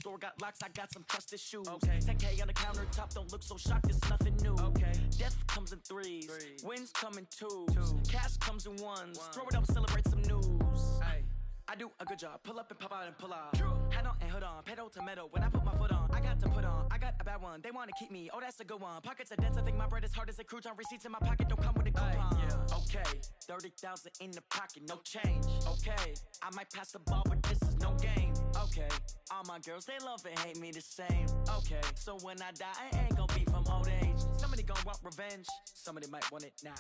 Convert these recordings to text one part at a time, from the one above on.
store, got locks, I got some trusted shoes. Okay. 10K on the countertop, don't look so shocked, it's nothing new. Okay. Death comes in threes, wins come in twos, cash comes in ones. Throw it up, celebrate some news. Ay. I do a good job, pull up and pop out and pull out. Hat on and hood on, pedal to metal. When I put my foot on, I got to put on. I got a bad one, they want to keep me. Oh, that's a good one. Pockets are dense, I think my bread is hard as a crouton. Receipts in my pocket don't come with a coupon. Yeah. Okay, 30,000 in the pocket, no change. Okay, I might pass the ball, but this is no game. Okay, all my girls, they love and hate me the same. Okay, so when I die, I ain't gonna be from old age. Somebody gonna want revenge, somebody might want it now.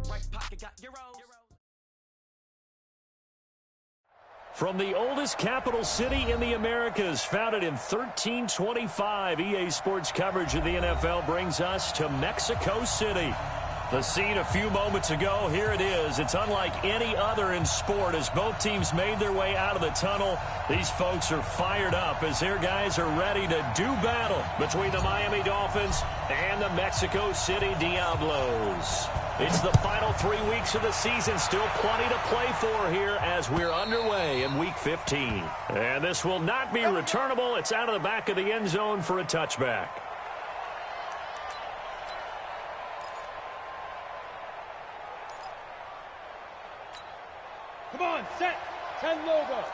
Right pocket got euros. From the oldest capital city in the Americas, founded in 1325, EA Sports coverage of the NFL brings us to Mexico City. The scene a few moments ago, here it is. It's unlike any other in sport as both teams made their way out of the tunnel. These folks are fired up as their guys are ready to do battle between the Miami Dolphins and the Mexico City Diablos. It's the final 3 weeks of the season, still plenty to play for here as we're underway in Week 15. And this will not be returnable. It's out of the back of the end zone for a touchback. Come on, set, 10 logo.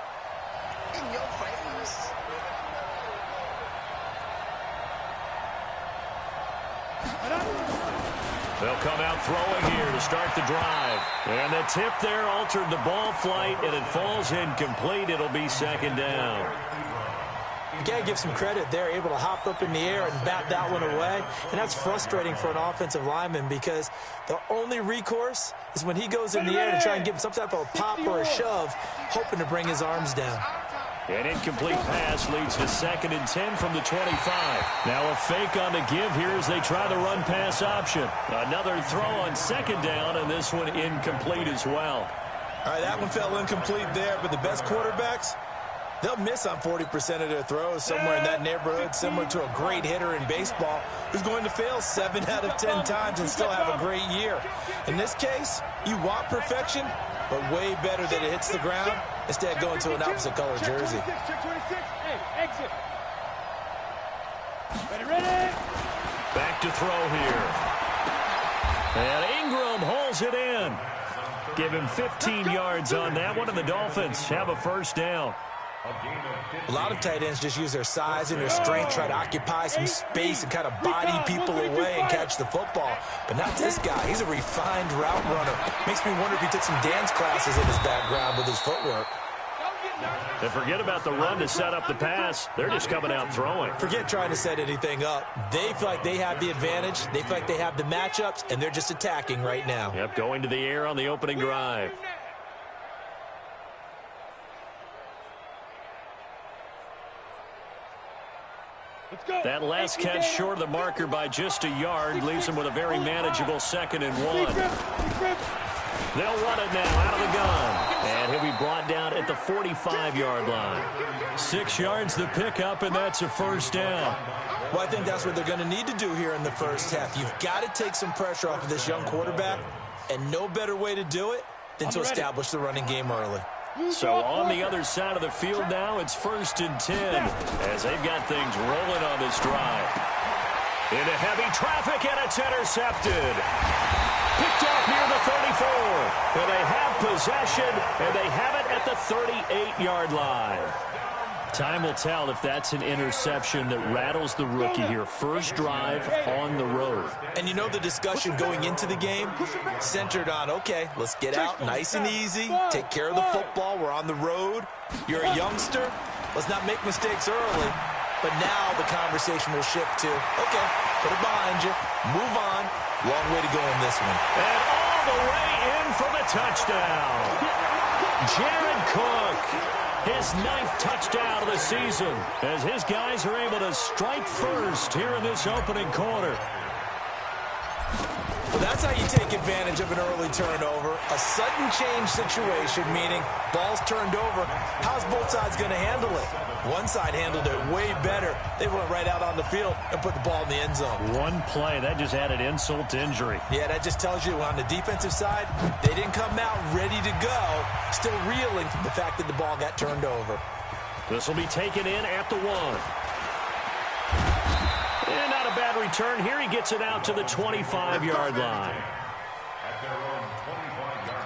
In your face. They'll come out throwing here to start the drive. And the tip there altered the ball flight, and it falls incomplete. It'll be second down. You got to give some credit. They're able to hop up in the air and bat that one away. And that's frustrating for an offensive lineman because the only recourse is when he goes in the air to try and give some type of a pop or a shove, hoping to bring his arms down. An incomplete pass leads to 2nd and 10 from the 25. Now a fake on the give here as they try the run-pass option. Another throw on 2nd down, and this one incomplete as well. All right, that one fell incomplete there, but the best quarterbacks, they'll miss on 40% of their throws, somewhere in that neighborhood, similar to a great hitter in baseball who's going to fail 7 out of 10 times and still have a great year. In this case, you want perfection, but way better that it hits the ground instead of going to an opposite color jersey. Exit. Ready. Back to throw here. And Ingram holds it in. Give him 15 yards on that one, and the Dolphins have a first down. A lot of tight ends just use their size and their strength, try to occupy some space and kind of body people away and catch the football. But not this guy. He's a refined route runner. Makes me wonder if he took some dance classes in his background with his footwork. And forget about the run to set up the pass. They're just coming out throwing. Forget trying to set anything up. They feel like they have the advantage. They feel like they have the matchups, and they're just attacking right now. Yep, going to the air on the opening drive. That last catch short of the marker by just a yard leaves him with a very manageable 2nd and 1. They'll run it now out of the gun. And he'll be brought down at the 45-yard line. 6 yards the pickup, and that's a first down. Well, I think that's what they're going to need to do here in the first half. You've got to take some pressure off of this young quarterback, and no better way to do it than to establish the running game early. So on the other side of the field now, it's 1st and 10 as they've got things rolling on this drive. Into heavy traffic, and it's intercepted. Picked off near the 34. Where they have possession, and they have it at the 38-yard line. Time will tell if that's an interception that rattles the rookie here. First drive on the road. And you know the discussion going into the game centered on, okay, let's get out nice and easy, take care of the football, we're on the road. You're a youngster, let's not make mistakes early. But now the conversation will shift to, okay, put it behind you, move on. Long way to go in this one. And all the way in for the touchdown. Jared Cook. His 9th touchdown of the season as his guys are able to strike first here in this opening quarter. Well, that's how you take advantage of an early turnover. A sudden change situation, meaning ball's turned over. How's both sides going to handle it? One side handled it way better. They went right out on the field and put the ball in the end zone. One play, that just added insult to injury. Yeah, that just tells you on the defensive side, they didn't come out ready to go, still reeling from the fact that the ball got turned over. This will be taken in at the 1. And not a bad return here. He gets it out to the 25-yard line. At their own 25-yard line.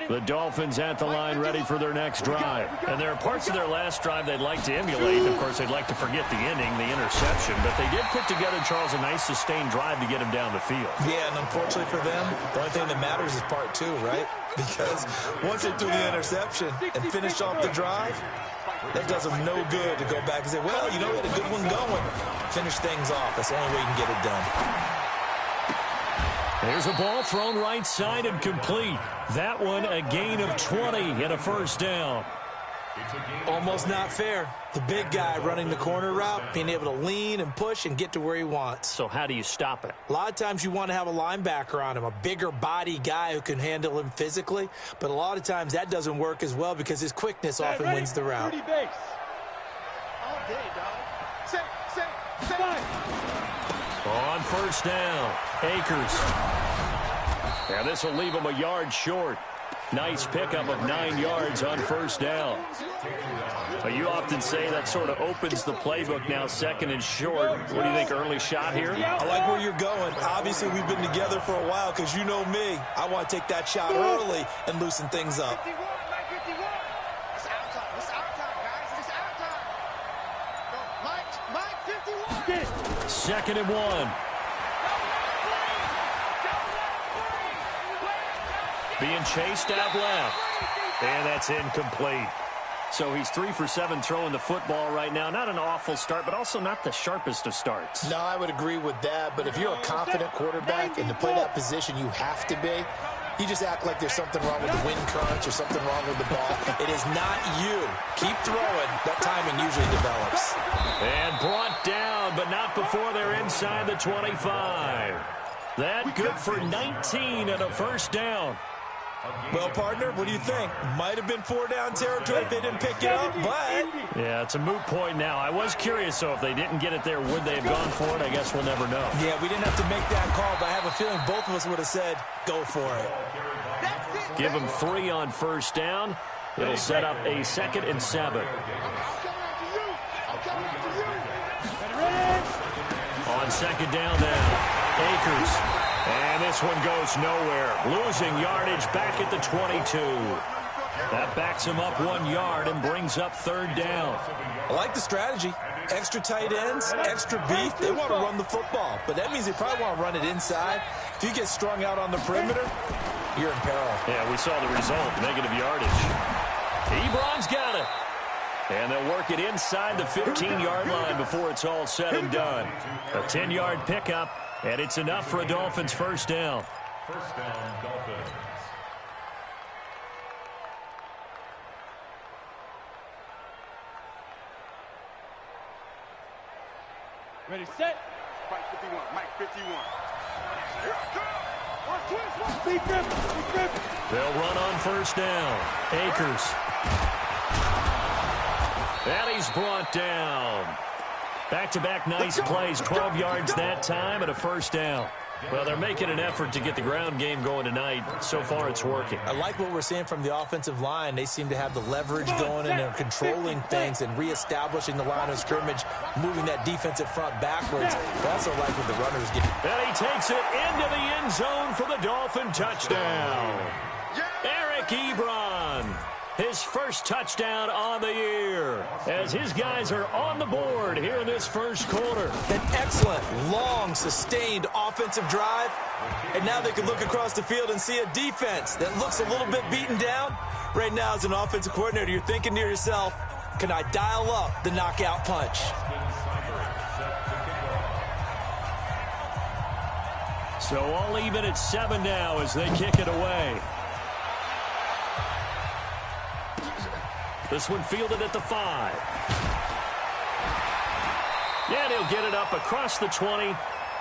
The Dolphins at the line ready for their next drive. And there are parts of their last drive they'd like to emulate. Of course, they'd like to forget the ending, the interception. But they did put together, Charles, a nice sustained drive to get him down the field. Yeah, and unfortunately for them, the only thing that matters is part 2, right? Because once they threw the interception and finished off the drive, that does them no good to go back and say, well, you know, we had a good one going. Finish things off. That's the only way you can get it done. There's a ball thrown right side and complete. That one a gain of 20 and a first down. Almost not fair. The big guy running the corner route, being able to lean and push and get to where he wants. So how do you stop it? A lot of times you want to have a linebacker on him, a bigger body guy who can handle him physically. But a lot of times that doesn't work as well because his quickness often wins the route. All day, dog. Say. On first down, Akers. And this will leave him a yard short. Nice pickup of 9 yards on first down. But you often say that sort of opens the playbook now, second and short. What do you think, early shot here? I like where you're going. Obviously, we've been together for a while because you know me. I want to take that shot early and loosen things up. It's our time. It's our time, guys. It's our time. Mike, 51. Second and 1. Being chased out left. And that's incomplete. So he's 3 for 7 throwing the football right now. Not an awful start, but also not the sharpest of starts. No, I would agree with that. But if you're a confident quarterback and to play that position, you have to be. You just act like there's something wrong with the wind currents or something wrong with the ball. It is not you. Keep throwing. That timing usually develops. And brought down, but not before they're inside the 25. That good for 19 and a first down. Well, partner, what do you think? Might have been 4-down territory if they didn't pick it up, but... Yeah, it's a moot point now. I was curious, so if they didn't get it there, would they have gone for it? I guess we'll never know. Yeah, we didn't have to make that call, but I have a feeling both of us would have said, go for it. Give them 3 on first down. It'll set up a 2nd and 7. On second down now, Akers. And this one goes nowhere. Losing yardage back at the 22. That backs him up 1 yard and brings up 3rd down. I like the strategy. Extra tight ends, extra beef. They want to run the football, but that means they probably want to run it inside. If you get strung out on the perimeter, you're in peril. Yeah, we saw the result, negative yardage. Ebron's got it. And they'll work it inside the 15-yard line before it's all said and done. A 10-yard pickup, and it's enough for a Dolphins first down. First down, Dolphins. Ready, set. Mike 51. Mike 51. Speed grip. They'll run on first down. Akers. And he's brought down. Back-to-back nice plays, 12 yards that time and a first down. Well, they're making an effort to get the ground game going tonight. So far, it's working. I like what we're seeing from the offensive line. They seem to have the leverage going, and they're controlling things and reestablishing the line of scrimmage, moving that defensive front backwards. I also like what the runners get. And he takes it into the end zone for the Dolphin touchdown. Eric Ebron. His first touchdown on the year as his guys are on the board here in this first quarter. An excellent, long, sustained offensive drive. And now they can look across the field and see a defense that looks a little bit beaten down. Right now, as an offensive coordinator, you're thinking to yourself, can I dial up the knockout punch? So all even at 7 now as they kick it away. This one fielded at the 5. Yeah, he'll get it up across the 20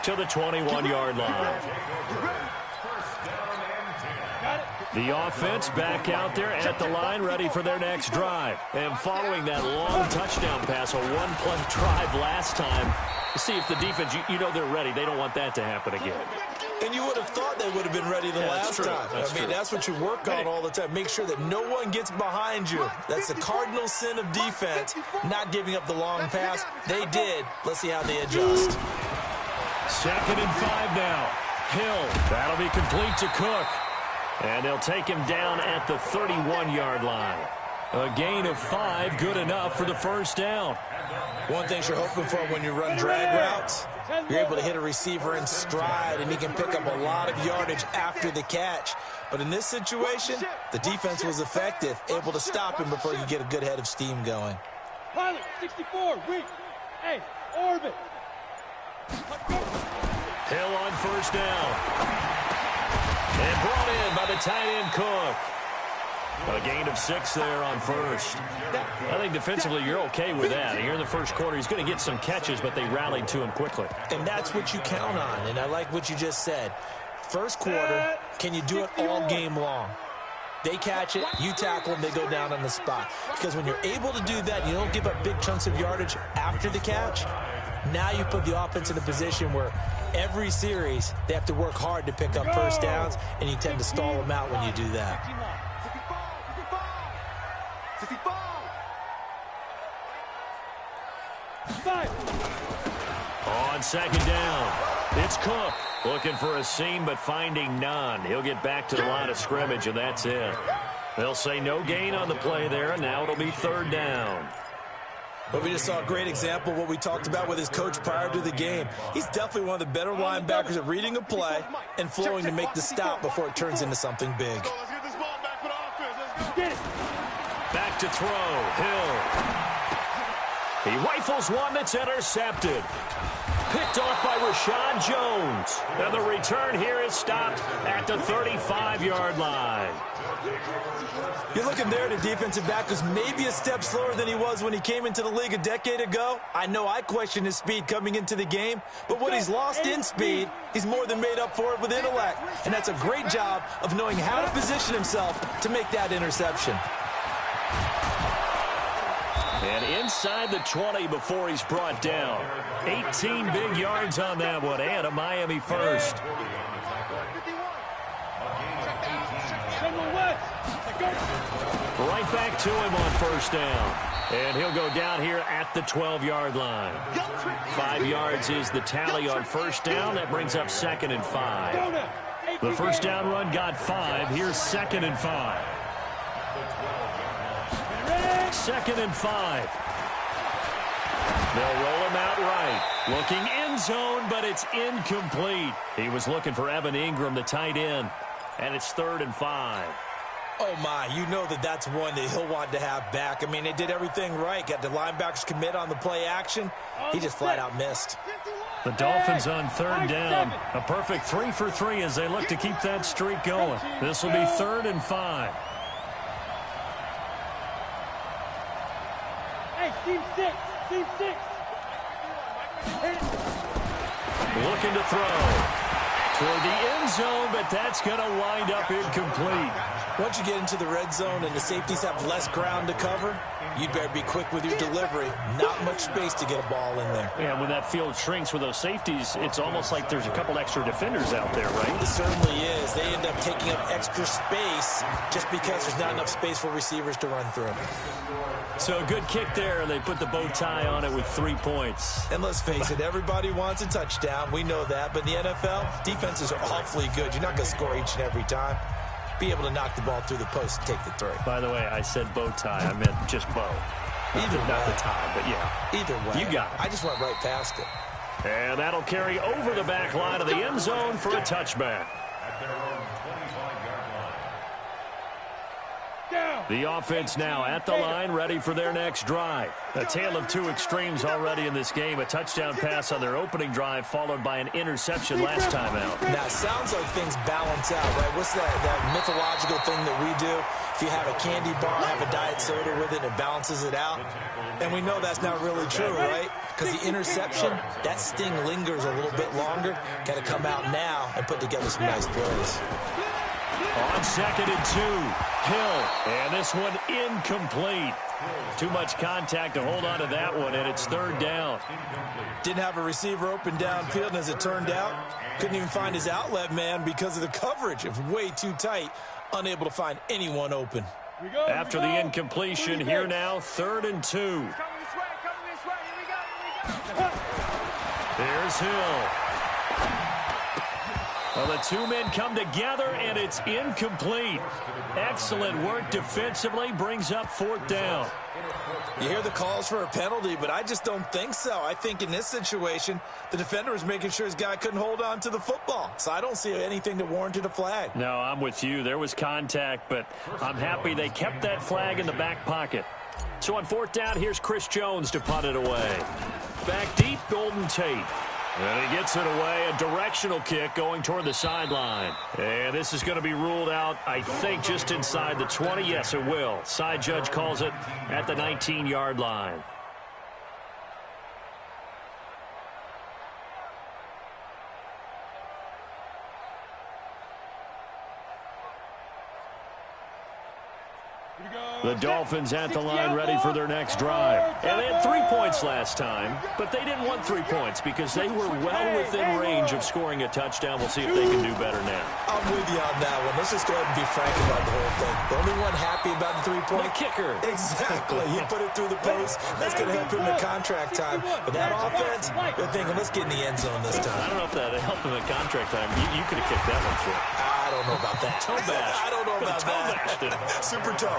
to the 21-yard line. Got it. The offense back out there at the line, ready for their next drive. And following that long touchdown pass, a one-play drive last time, see if the defense, you know they're ready. They don't want that to happen again. And you would have thought they would have been ready the last time. That's what you work on all the time. Make sure that no one gets behind you. That's the cardinal sin of defense, not giving up the long pass. They did. Let's see how they adjust. 2nd and 5 now. Hill, that'll be complete to Cook. And they'll take him down at the 31-yard line. A gain of 5, good enough for the first down. One thing you're hoping for when you run drag routes, you're able to hit a receiver in stride, and he can pick up a lot of yardage after the catch. But in this situation, the defense was effective, able to stop him before you get a good head of steam going. Pilot, 64, weak. Hey, orbit. Hill on first down. And brought in by the tight end Cook. A gain of 6 there on first. I think defensively you're okay with that. Here in the first quarter, he's going to get some catches, but they rallied to him quickly. And that's what you count on, and I like what you just said. First quarter, can you do it all game long? They catch it, you tackle them, they go down on the spot. Because when you're able to do that, you don't give up big chunks of yardage after the catch. Now you put the offense in a position where every series they have to work hard to pick up first downs, and you tend to stall them out when you do that. On 2nd down, it's Cook looking for a seam but finding none. He'll get back to the line of scrimmage, and that's it. They'll say no gain on the play there, and now it'll be 3rd down. But we just saw a great example of what we talked about with his coach prior to the game. He's definitely one of the better linebackers at reading a play and flowing to make the stop before it turns into something big. Back to throw, Hill. He rifles one that's intercepted. Picked off by Rashad Jones. And the return here is stopped at the 35-yard line. You're looking there at a defensive back who's maybe a step slower than he was when he came into the league a decade ago. I know I questioned his speed coming into the game, but what he's lost in speed, he's more than made up for it with intellect. And that's a great job of knowing how to position himself to make that interception. And inside the 20 before he's brought down. 18 big yards on that one, and a Miami first. Right back to him on first down. And he'll go down here at the 12-yard line. 5 yards is the tally on first down. That brings up 2nd and 5. The first down run got 5. Here's 2nd and 5. 2nd and 5. They'll roll him out right. Looking end zone, but it's incomplete. He was looking for Evan Ingram, the tight end. And it's 3rd and 5. Oh, my, you know that's one that he'll want to have back. I mean, they did everything right. Got the linebackers commit on the play action. He just flat out missed. The Dolphins on 3rd down. A perfect 3 for 3 as they look to keep that streak going. This will be 3rd and 5. Hey, team 6. Team 6. Looking to throw. Toward the end zone, but that's going to wind up incomplete. Once you get into the red zone and the safeties have less ground to cover, you'd better be quick with your delivery. Not much space to get a ball in there. Yeah, when that field shrinks with those safeties, it's almost like there's a couple extra defenders out there, right? It certainly is. They end up taking up extra space just because there's not enough space for receivers to run through. So a good kick there, and they put the bow tie on it with 3 points. And let's face it, everybody wants a touchdown. We know that. But in the NFL, defenses are awfully good. You're not going to score each and every time. Be able to knock the ball through the post and take the throw. By the way, I said bow tie. I meant just bow. Either way. Not the tie, but yeah. Either way. You got it. I just went right past it. And that'll carry over the back line of the end zone for a touchback. The offense now at the line, ready for their next drive. A tale of two extremes already in this game. A touchdown pass on their opening drive, followed by an interception last time out. Now, it sounds like things balance out, right? What's that mythological thing that we do? If you have a candy bar, have a diet soda with it, it balances it out. And we know that's not really true, right? Because the interception, that sting lingers a little bit longer. Got to come out now and put together some nice plays. On 2nd and 2, Hill. And this one incomplete. Too much contact to hold on to that one, and it's 3rd down. Didn't have a receiver open downfield, and as it turned out, couldn't even find his outlet man because of the coverage. It was way too tight, unable to find anyone open. After the incompletion, here now, 3rd and 2. Coming this way, here we go. There's Hill. Well, the two men come together, and it's incomplete. Excellent work defensively, brings up 4th down. You hear the calls for a penalty, but I just don't think so. I think in this situation, the defender was making sure his guy couldn't hold on to the football. So I don't see anything that warranted a flag. No, I'm with you. There was contact, but I'm happy they kept that flag in the back pocket. So on 4th down, here's Chris Jones to punt it away. Back deep, Golden Tate. And he gets it away, a directional kick going toward the sideline. And this is going to be ruled out, I think, just inside the 20. Yes, it will. Side judge calls it at the 19-yard line. The Dolphins at the line ready for their next drive. And they had 3 points last time, but they didn't want 3 points because they were well within range of scoring a touchdown. We'll see if they can do better now. I'm with you on that one. Let's just go ahead and be frank about the whole thing. The only one happy about the 3-point kicker. Exactly. He put it through the post. That's going to help him in contract time. But that offense, they're thinking, let's get in the end zone this time. I don't know if that helped him in contract time. You could have kicked that one through. I don't know about that. Toe bash. I don't know about that. Super toe.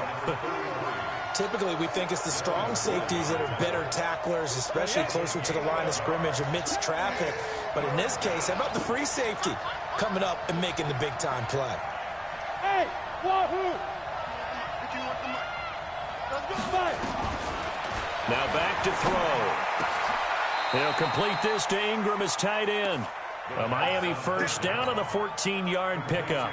Typically, we think it's the strong safeties that are better tacklers, especially closer to the line of scrimmage amidst traffic. But in this case, how about the free safety coming up and making the big-time play? Hey, Wahoo! Now back to throw. He'll complete this to Ingram as tight end. A Miami first down on a 14-yard pickup.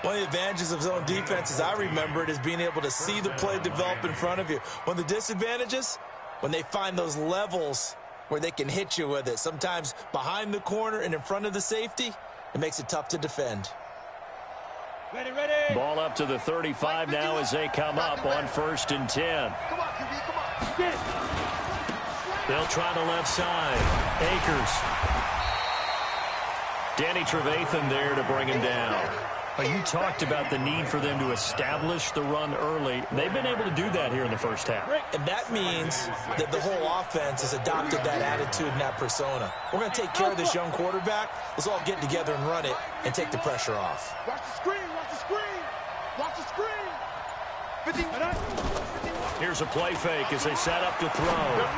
One of the advantages of zone defense, as I remember it, is being able to see the play develop in front of you. One of the disadvantages, when they find those levels where they can hit you with it, sometimes behind the corner and in front of the safety, it makes it tough to defend. Ready. Ball up to the 35 now as they come up on 1st and 10. Come on, QB, come on. They'll try the left side. Akers. Danny Trevathan there to bring him down. You talked about the need for them to establish the run early. They've been able to do that here in the first half. And that means that the whole offense has adopted that attitude and that persona. We're going to take care of this young quarterback. Let's all get together and run it and take the pressure off. Watch the screen, watch the screen. Watch the screen. 51. Here's a play fake as they set up to throw.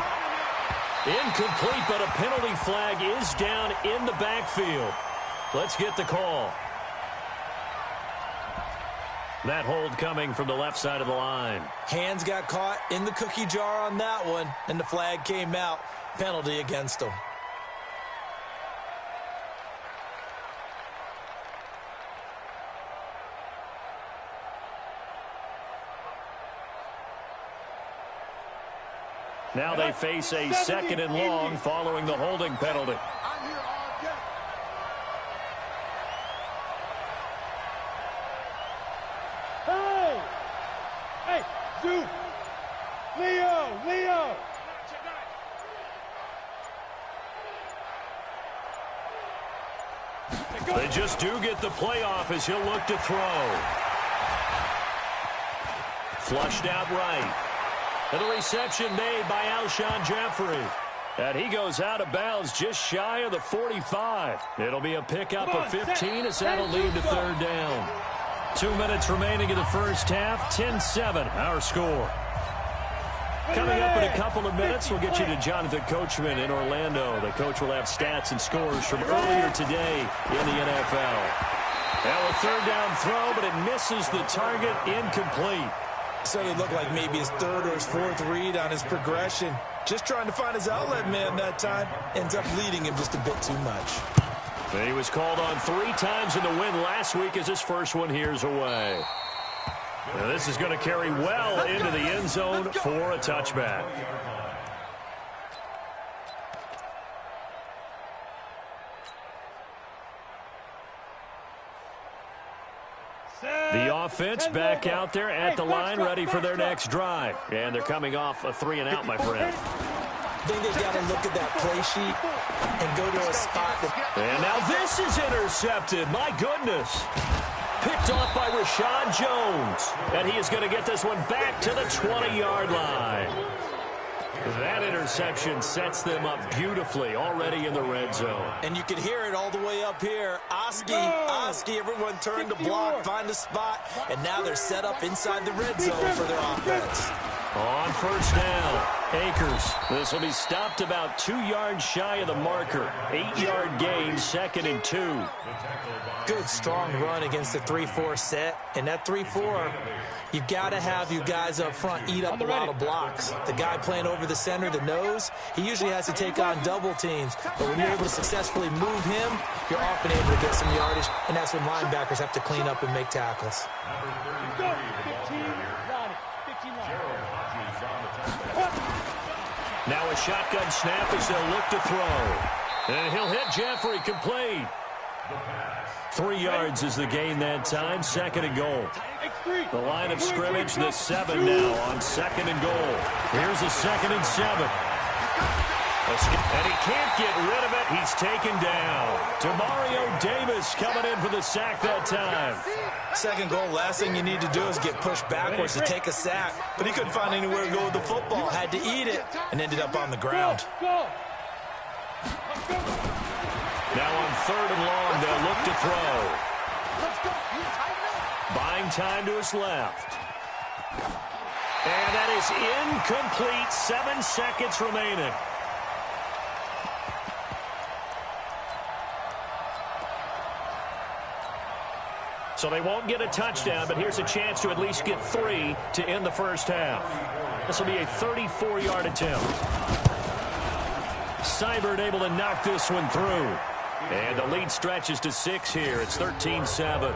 Incomplete, but a penalty flag is down in the backfield. Let's get the call. That hold coming from the left side of the line. Hands got caught in the cookie jar on that one, and the flag came out. Penalty against them. Now they face a 2nd and long following the holding penalty. I'm here all day. Hey, Zeus! Leo! They just do get the playoff as he'll look to throw. Flushed out right. And a reception made by Alshon Jeffrey. And he goes out of bounds just shy of the 45. It'll be a pickup of 15 as that'll lead to 3rd down. 2 minutes remaining in the first half. 10-7, our score. Coming up in a couple of minutes, we'll get you to Jonathan Coachman in Orlando. The coach will have stats and scores from earlier today in the NFL. Now a 3rd down throw, but it misses the target, incomplete. Certainly looked like maybe his 3rd or his 4th read on his progression. Just trying to find his outlet man that time. Ends up leading him just a bit too much. He was called on 3 times in the win last week as his first one here's away. Now this is going to carry well into the end zone for a touchback. The offense back out there at the line, ready for their next drive. And they're coming off a 3-and-out, my friend. I think they've got to look at that play sheet and go to a spot. And now this is intercepted. My goodness. Picked off by Rashad Jones. And he is going to get this one back to the 20-yard line. That interception sets them up beautifully already in the red zone. And you can hear it all the way up here. Oski, everyone turned to block, find a spot, and now they're set up inside the red zone for their offense. On first down, Akers. This will be stopped about 2 yards shy of the marker. 8-yard gain, 2nd and 2. Good, strong run against the 3-4 set. And that 3-4, you've got to have you guys up front eat up a lot of blocks. The guy playing over the center, the nose, he usually has to take on double teams. But when you're able to successfully move him, you're often able to get some yardage. And that's when linebackers have to clean up and make tackles. Now a shotgun snap as they'll look to throw. And he'll hit Jeffrey, complete. 3 yards is the gain that time, 2nd and goal. The line of scrimmage, the 7 now on 2nd and goal. Here's a 2nd and 7. And he can't get rid of it. He's taken down. Demario Davis coming in for the sack that time. 2nd goal, last thing you need to do is get pushed backwards to take a sack. But he couldn't find anywhere to go with the football. Had to eat it and ended up on the ground. Now on 3rd and long, they'll look to throw. Buying time to his left. And that is incomplete. 7 seconds remaining. So they won't get a touchdown, but here's a chance to at least get 3 to end the first half. This will be a 34-yard attempt. Seibert able to knock this one through. And the lead stretches to 6 here. It's 13-7.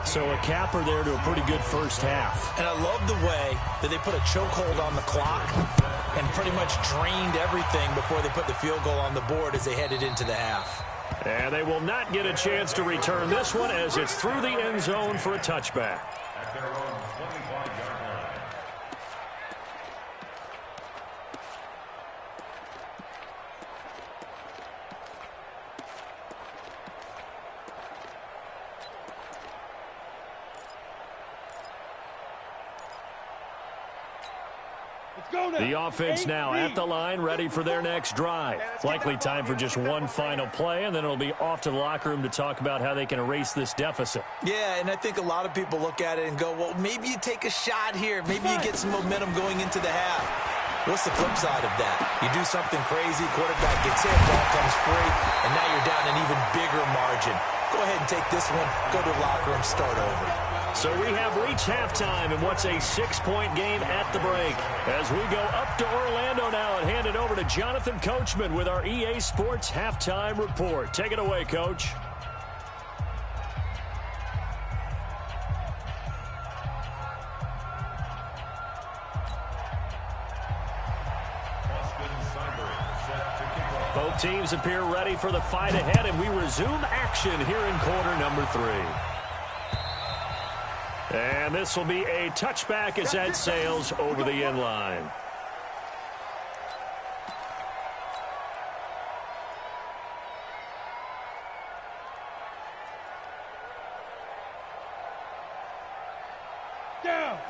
So a capper there to a pretty good first half. And I love the way that they put a chokehold on the clock and pretty much drained everything before they put the field goal on the board as they headed into the half. And they will not get a chance to return this one as it's through the end zone for a touchback. At their own 25-yard line. The offense now at the line, ready for their next drive. Likely time for just one final play, and then it'll be off to the locker room to talk about how they can erase this deficit. Yeah, and I think a lot of people look at it and go, well, maybe you take a shot here. Maybe you get some momentum going into the half. What's the flip side of that? You do something crazy, quarterback gets hit, ball comes free, and now you're down an even bigger margin. Go ahead and take this one, go to the locker room, start over. So we have reached halftime in what's a 6-point game at the break. As we go up to Orlando now and hand it over to Jonathan Coachman with our EA Sports Halftime Report. Take it away, Coach. Both teams appear ready for the fight ahead, and we resume action here in quarter number 3. And this will be a touchback as that sails over the end line.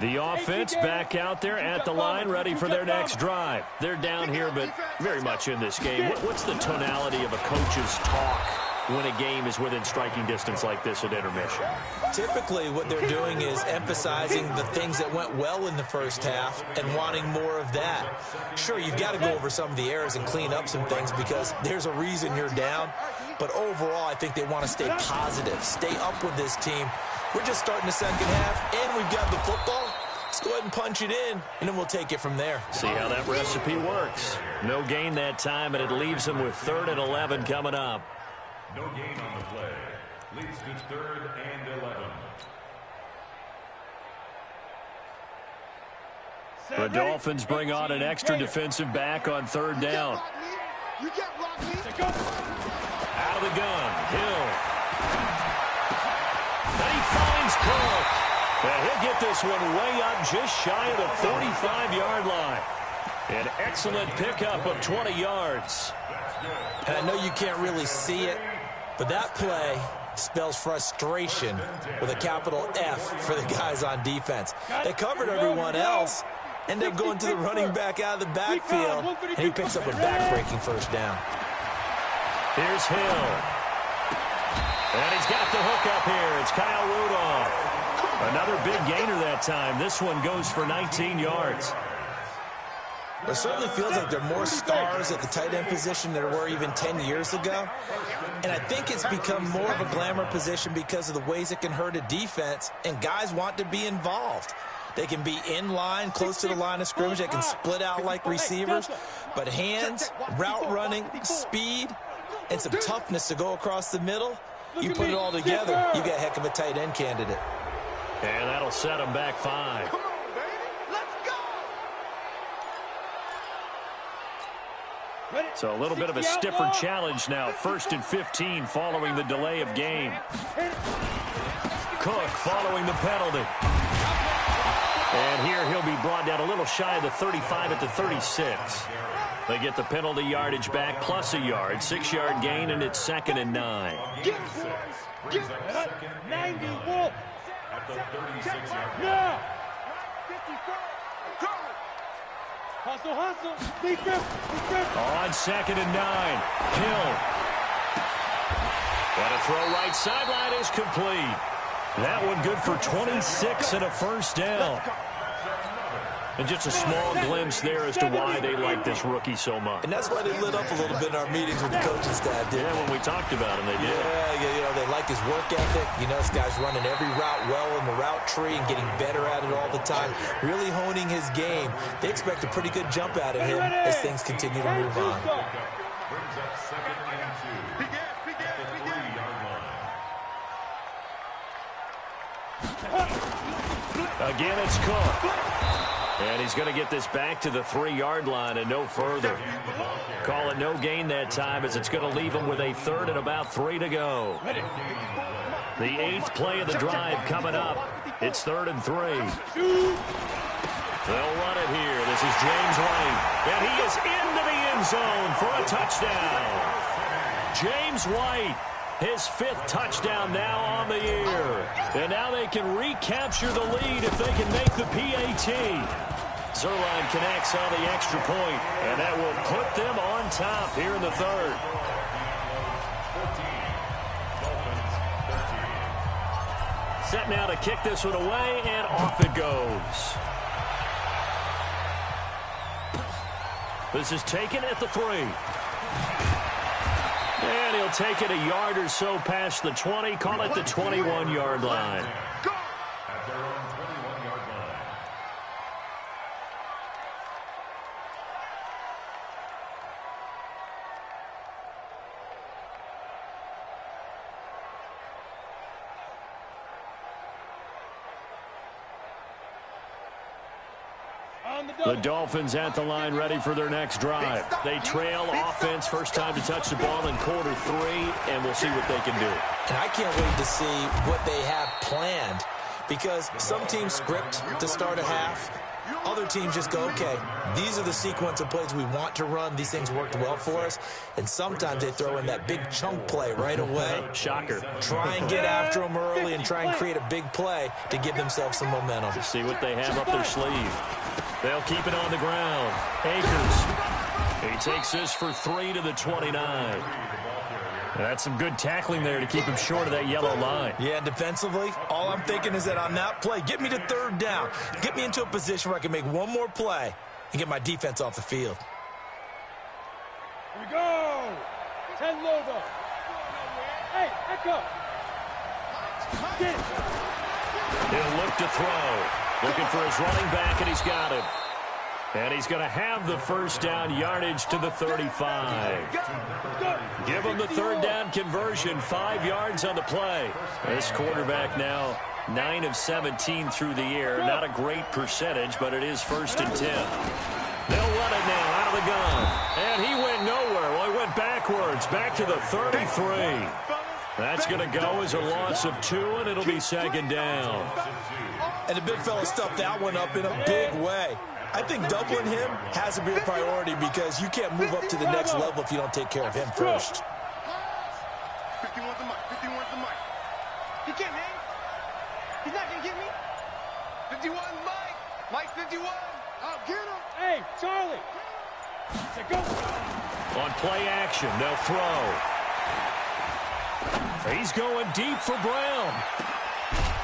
The offense back out there at the line, ready for their next drive. They're down here, but very much in this game. What's the tonality of a coach's talk when a game is within striking distance like this at intermission? Typically, what they're doing is emphasizing the things that went well in the first half and wanting more of that. Sure, you've got to go over some of the errors and clean up some things because there's a reason you're down. But overall, I think they want to stay positive, stay up with this team. We're just starting the second half, and we've got the football. Let's go ahead and punch it in, and then we'll take it from there. See how that recipe works. No gain that time, and it leaves them with 3rd and 11 coming up. No gain on the play. Leads to 3rd and 11. The Dolphins bring on an extra defensive back on 3rd down. Out of the gun, Hill. And he finds Cole. And he'll get this one way up just shy of the 45-yard line. An excellent pickup of 20 yards. And I know you can't really see it, but that play spells frustration with a capital F for the guys on defense. They covered everyone else, ended up going to the running back out of the backfield, and he picks up a back-breaking first down. Here's Hill. And he's got the hook up here. It's Kyle Rudolph. Another big gainer that time. This one goes for 19 yards. It certainly feels like there are more stars at the tight end position than there were even 10 years ago. And I think it's become more of a glamour position because of the ways it can hurt a defense, and guys want to be involved. They can be in line, close to the line of scrimmage. They can split out like receivers. But hands, route running, speed, and some toughness to go across the middle, you put it all together, you got a heck of a tight end candidate. And that'll set him back 5. Come on, baby. Let's go. So a little bit of a stiffer challenge now. 1st and 15 following the delay of game. Cook following the penalty. And here he'll be brought down a little shy of the 35 at the 36. They get the penalty yardage back plus a yard. 6-yard gain, and it's 2nd and 9. Get 91. At the 36-yard line. Yeah. Hustle. Defense. On 2nd and 9. Hill. And a throw right sideline is complete. That one good for 26 and a first down. And just a small glimpse there as to why they like this rookie so much. And that's why they lit up a little bit in our meetings with the coaching staff, didn't Yeah, when we talked about him, they did. Yeah, they like his work ethic. You know, this guy's running every route well in the route tree and getting better at it all the time, really honing his game. They expect a pretty good jump out of him as things continue to move on. Brings up 2nd and 2. At the 3-yard line. Again, it's Cook. And he's going to get this back to the 3-yard line and no further. Call it no gain that time as it's going to leave him with a 3rd and about 3 to go. The 8th play of the drive coming up. It's 3rd and 3. They'll run it here. This is James White. And he is into the end zone for a touchdown. James White, his 5th touchdown now on the year. And now they can recapture the lead if they can make the PAT. Zerline connects on the extra point, and that will put them on top here in the 3rd. Set now to kick this one away, and off it goes. This is taken at the 3. And he'll take it a yard or so past the 20, call it the 21-yard line. At their own 21-yard line. The Dolphins at the line ready for their next drive. They trail offense, first time to touch the ball in quarter 3, and we'll see what they can do. And I can't wait to see what they have planned, because some teams script to start a half. Other teams just go, okay, these are the sequence of plays we want to run. These things worked well for us. And sometimes they throw in that big chunk play right away. Shocker. Try and get after them early and try and create a big play to give themselves some momentum. See what they have up their sleeve. They'll keep it on the ground. Akers. He takes this for 3 to the 29. That's some good tackling there to keep him short of that yellow line. Yeah, defensively, all I'm thinking is that on that play, get me to 3rd down. Get me into a position where I can make one more play and get my defense off the field. Here we go. 10 logo. Hey, echo. Get it. He'll look to throw. Looking for his running back, and he's got it. And he's going to have the first down yardage to the 35. Give him the 3rd down conversion, 5 yards on the play. This quarterback now 9 of 17 through the air. Not a great percentage, but it is 1st and 10. They'll run it now out of the gun. And he went nowhere. Well, he went backwards, back to the 33. That's going to go as a loss of 2, and it'll be 2nd down. And the big fella stuffed that one up in a big way. I think doubling him has to be a priority because you can't move up to the next level if you don't take care of him first. 51's the mic. 51's the mic. He can't hang. He's not going to get me. 51 Mike. Mike 51. I'll get him. Hey, Charlie. Go. On play action, they'll throw. He's going deep for Brown.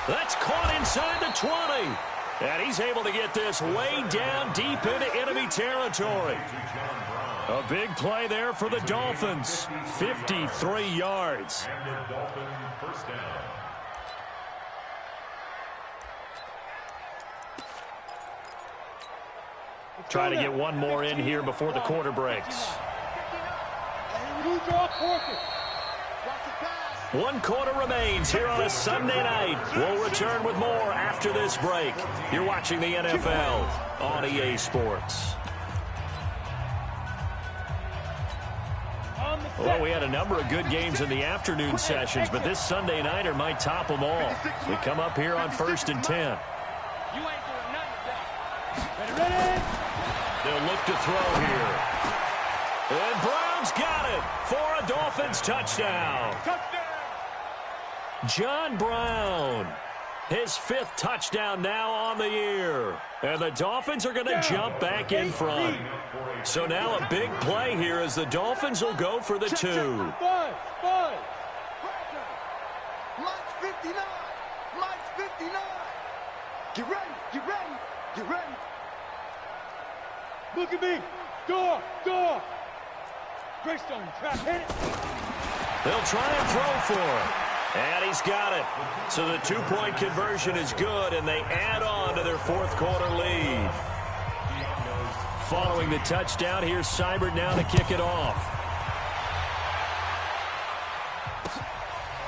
That's caught inside the 20. And he's able to get this way down deep into enemy territory. A big play there for the Dolphins. 53 yards. And the Dolphin first down. Try to get one more in here before the quarter breaks. One quarter remains here on a Sunday night. We'll return with more after this break. You're watching the NFL on EA Sports. Well, we had a number of good games in the afternoon sessions, but this Sunday nighter might top them all. We come up here on 1st and 10. They'll look to throw here. And Brown's got it for a Dolphins touchdown. John Brown, his 5th touchdown now on the year. And the Dolphins are going to jump back in front. So now a big play here as the Dolphins will go for the 2. Buzz. Mike's 59. Mike's 59. Get ready. Get ready. Get ready. Look at me. Door. Greystone, trap, hit it. They'll try and throw for it. And he's got it. So the 2-point conversion is good, and they add on to their 4th quarter lead. Following the touchdown, here's Seibert now to kick it off.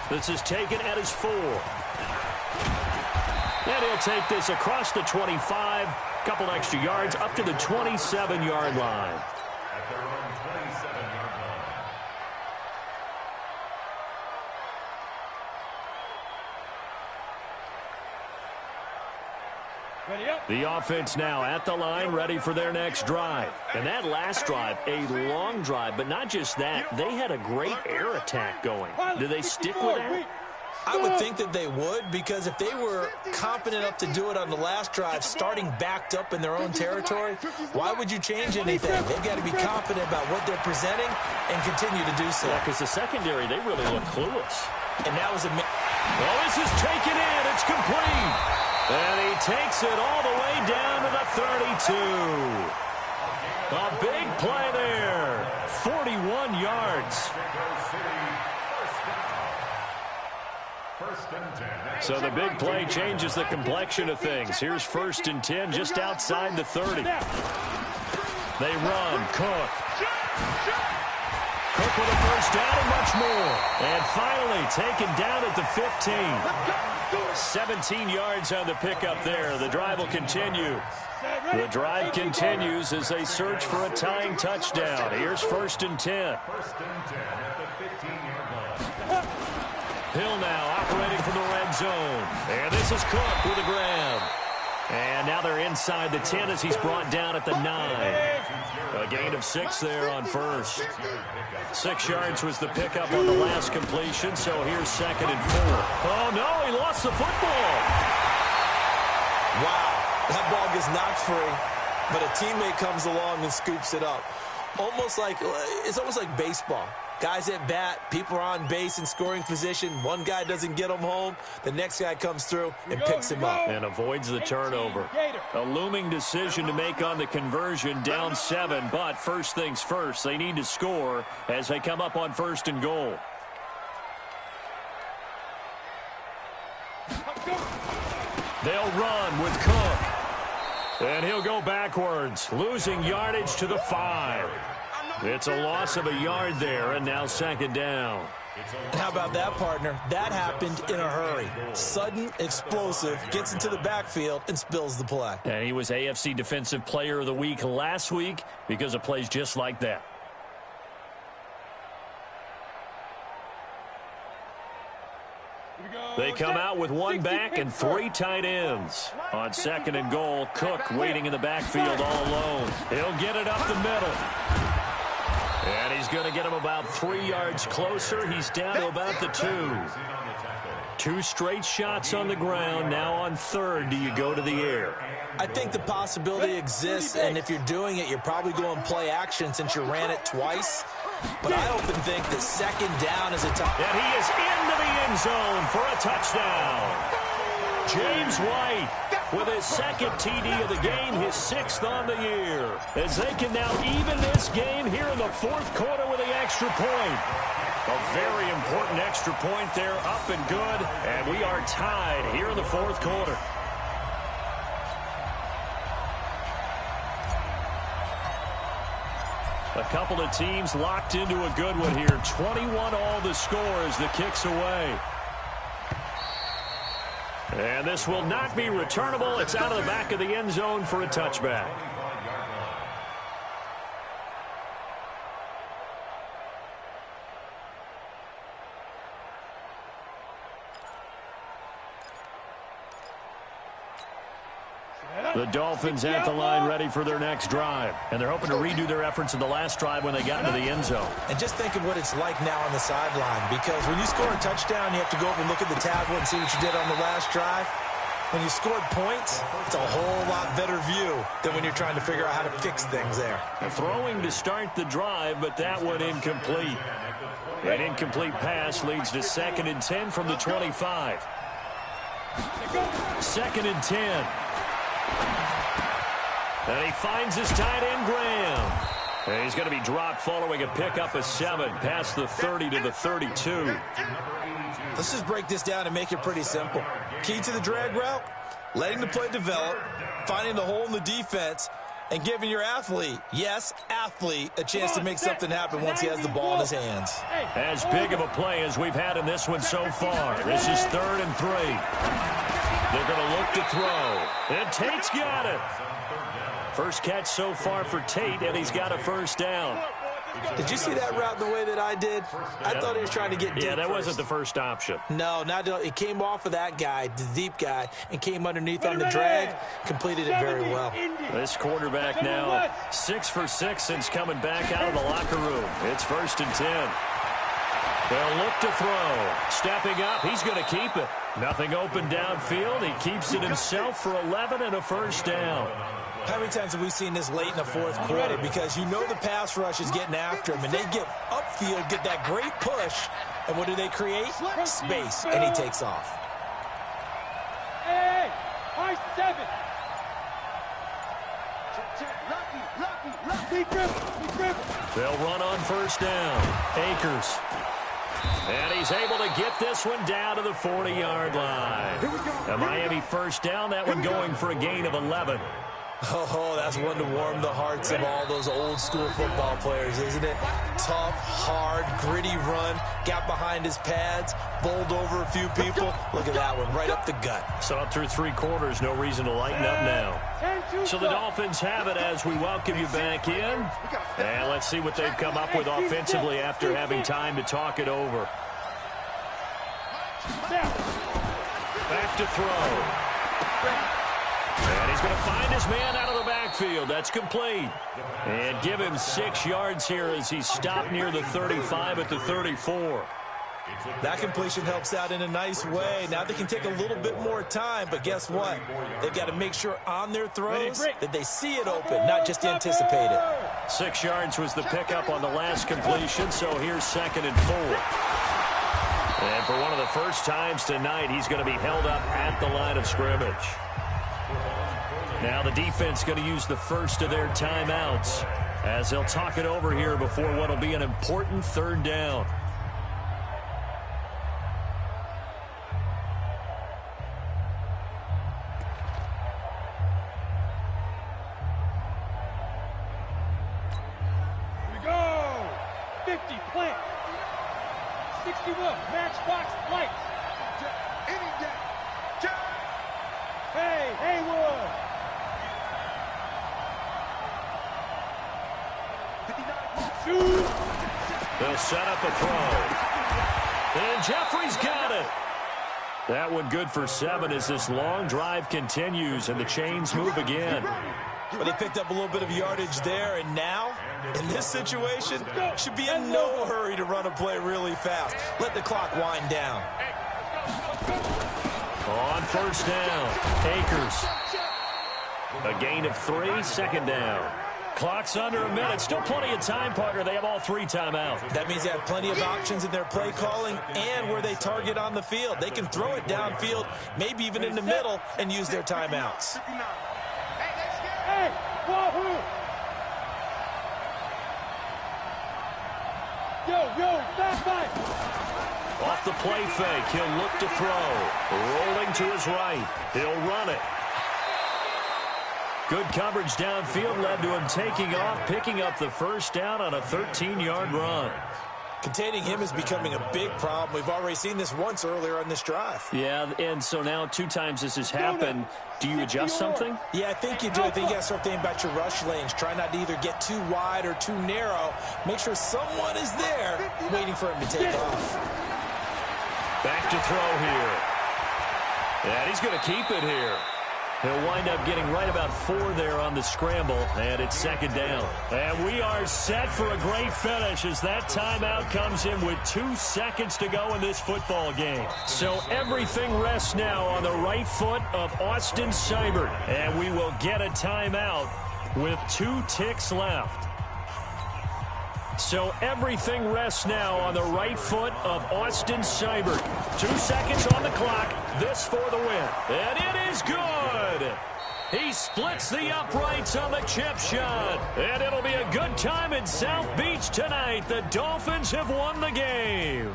This is taken at his 4. And he'll take this across the 25. Couple extra yards up to the 27-yard line. At their own 27-yard line. Ready up. The offense now at the line, ready for their next drive. And that last drive, a long drive, but not just that. They had a great air attack going. Do they stick with that? I would think that they would, because if they were confident enough to do it on the last drive, starting backed up in their own territory, why would you change anything? They've got to be confident about what they're presenting and continue to do so. Yeah, because the secondary, they really look clueless. And that was a... Well, this is taken in. It's complete. And he takes it all the way down to the 32. A big play there. 41 yards. So the big play changes the complexion of things. Here's 1st and 10 just outside the 30. They run. Cook with a first down and much more. And finally taken down at the 15. 17 yards on the pickup there. The drive will continue. The drive continues as they search for a tying touchdown. Here's 1st and 10. 1st and 10 at the 15-yard line. Hill now operating from the red zone. And this is Cook with a grab. And now they're inside the 10 as he's brought down at the 9. A gain of 6 there on 1st. 6 yards was the pickup on the last completion, so here's 2nd and 4. Oh, no, he lost the football. Wow, that ball gets knocked free, but a teammate comes along and scoops it up. It's almost like baseball. Guys at bat, people are on base in scoring position. One guy doesn't get him home. The next guy comes through and picks him up. And avoids the turnover. A looming decision to make on the conversion, down 7. But first things first, they need to score as they come up on 1st and goal. They'll run with Cook. And he'll go backwards, losing yardage to the 5. It's a loss of a yard there, and now 2nd down. How about that, partner? That happened in a hurry. Sudden, explosive, gets into the backfield, and spills the play. And he was AFC Defensive Player of the Week last week because of plays just like that. They come out with one back and three tight ends. On 2nd and goal, Cook waiting in the backfield all alone. He'll get it up the middle. And he's going to get him about 3 yards closer. He's down to about the 2. 2 straight shots on the ground. Now on 3rd, do you go to the air? I think the possibility exists, and if you're doing it, you're probably going play action since you ran it twice. But I often think that 2nd down is a tough. And he is into the end zone for a touchdown. James White with his 2nd TD of the game, his 6th on the year. As they can now even this game here in the 4th quarter with the extra point. A very important extra point there, up and good. And we are tied here in the 4th quarter. A couple of teams locked into a good one here. 21 all the score as the kick's away. And this will not be returnable. It's out of the back of the end zone for a touchback. The Dolphins at the line ready for their next drive. And they're hoping to redo their efforts in the last drive when they got into the end zone. And just think of what it's like now on the sideline, because when you score a touchdown, you have to go over and look at the tablet and see what you did on the last drive. When you scored points, it's a whole lot better view than when you're trying to figure out how to fix things there. Throwing to start the drive, but that one incomplete. An incomplete pass leads to 2nd and 10 from the 25. 2nd and 10. And he finds his tight end, Graham. And he's going to be dropped following a pickup of 7 past the 30 to the 32. Let's just break this down and make it pretty simple. Key to the drag route, letting the play develop, finding the hole in the defense, and giving your athlete, yes, athlete, a chance to make something happen once he has the ball in his hands. As big of a play as we've had in this one so far. This is 3rd and 3. They're going to look to throw. And Tate's got it. First catch so far for Tate, and he's got a first down. Did you see that route the way that I did? I thought he was trying to get deep. Yeah, that first. wasn't the first option. No, it came off of that guy, the deep guy, and came underneath on the drag, completed it very well. This quarterback now 6 for 6 since coming back out of the locker room. It's 1st and 10. They'll look to throw. Stepping up, he's going to keep it. Nothing open downfield. He keeps it himself for 11 and a first down. How many times have we seen this late in the 4th quarter? Because you know the pass rush is getting after him, and they get upfield, get that great push, and what do they create? Space, and he takes off. Hey, high 7. They'll run on first down. Akers. And he's able to get this one down to the 40-yard line. A Miami first down, that one going for a gain of 11. Oh, that's one to warm the hearts of all those old-school football players, isn't it? Tough, hard, gritty run, got behind his pads, bowled over a few people. Look at that one, right up the gut. Saw it through 3 quarters, no reason to lighten up now. So the Dolphins have it as we welcome you back in. And let's see what they've come up with offensively after having time to talk it over. Back to throw. And he's going to find his man out of the backfield. That's complete. And give him 6 yards here as he's stopped near the 35 at the 34. That completion helps out in a nice way. Now they can take a little bit more time, but guess what? They've got to make sure on their throws that they see it open, not just anticipate it. 6 yards was the pickup on the last completion, so here's 2nd and 4. And for one of the first times tonight, he's going to be held up at the line of scrimmage. Now the defense going to use the first of their timeouts as they'll talk it over here before what will be an important 3rd down. Here we go. 50 plant. 61 matchbox lights. Any day. Hey, Haywood. They'll set up a throw. And Jeffrey's got it. That one good for 7 as this long drive continues and the chains move again. But he picked up a little bit of yardage there, and now, in this situation, should be in no hurry to run a play really fast. Let the clock wind down. On first down, Akers. A gain of 3, 2nd down. Clock's under a minute. Still plenty of time, partner. They have all 3 timeouts. That means they have plenty of options in their play calling and where they target on the field. They can throw it downfield, maybe even in the middle, and use their timeouts. Hey, wahoo! Yo, back by. Off the play fake, he'll look to throw. Rolling to his right. He'll run it. Good coverage downfield led to him taking off, picking up the first down on a 13-yard run. Containing him is becoming a big problem. We've already seen this once earlier on this drive. Yeah, and so now 2 times this has happened. Do you adjust something? Yeah, I think you do. I think you got to start thinking about your rush lanes. Try not to either get too wide or too narrow. Make sure someone is there waiting for him to take off. Back to throw here. And he's going to keep it here. He'll wind up getting right about 4 there on the scramble, and it's 2nd down. And we are set for a great finish as that timeout comes in with 2 seconds to go in this football game. So everything rests now on the right foot of Austin Seibert, and we will get a timeout with 2 ticks left. So everything rests now on the right foot of Austin Seibert. 2 seconds on the clock. This for the win. And it is good. He splits the uprights on the chip shot. And it'll be a good time in South Beach tonight. The Dolphins have won the game.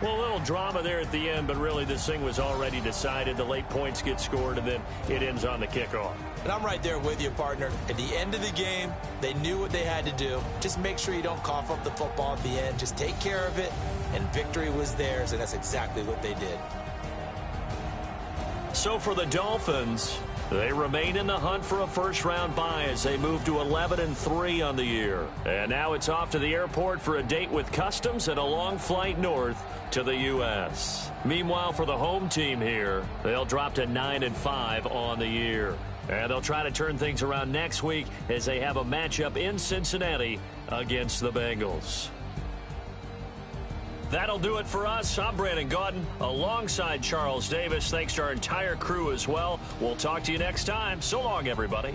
Well, a little drama there at the end, but really this thing was already decided. The late points get scored, and then it ends on the kickoff. And I'm right there with you, partner. At the end of the game, they knew what they had to do. Just make sure you don't cough up the football at the end. Just take care of it, and victory was theirs, and that's exactly what they did. So for the Dolphins, they remain in the hunt for a first-round bye as they move to 11-3 on the year. And now it's off to the airport for a date with customs and a long flight north to the U.S. Meanwhile, for the home team here, they'll drop to 9-5 on the year. And they'll try to turn things around next week as they have a matchup in Cincinnati against the Bengals. That'll do it for us. I'm Brandon Gaudin alongside Charles Davis. Thanks to our entire crew as well. We'll talk to you next time. So long, everybody.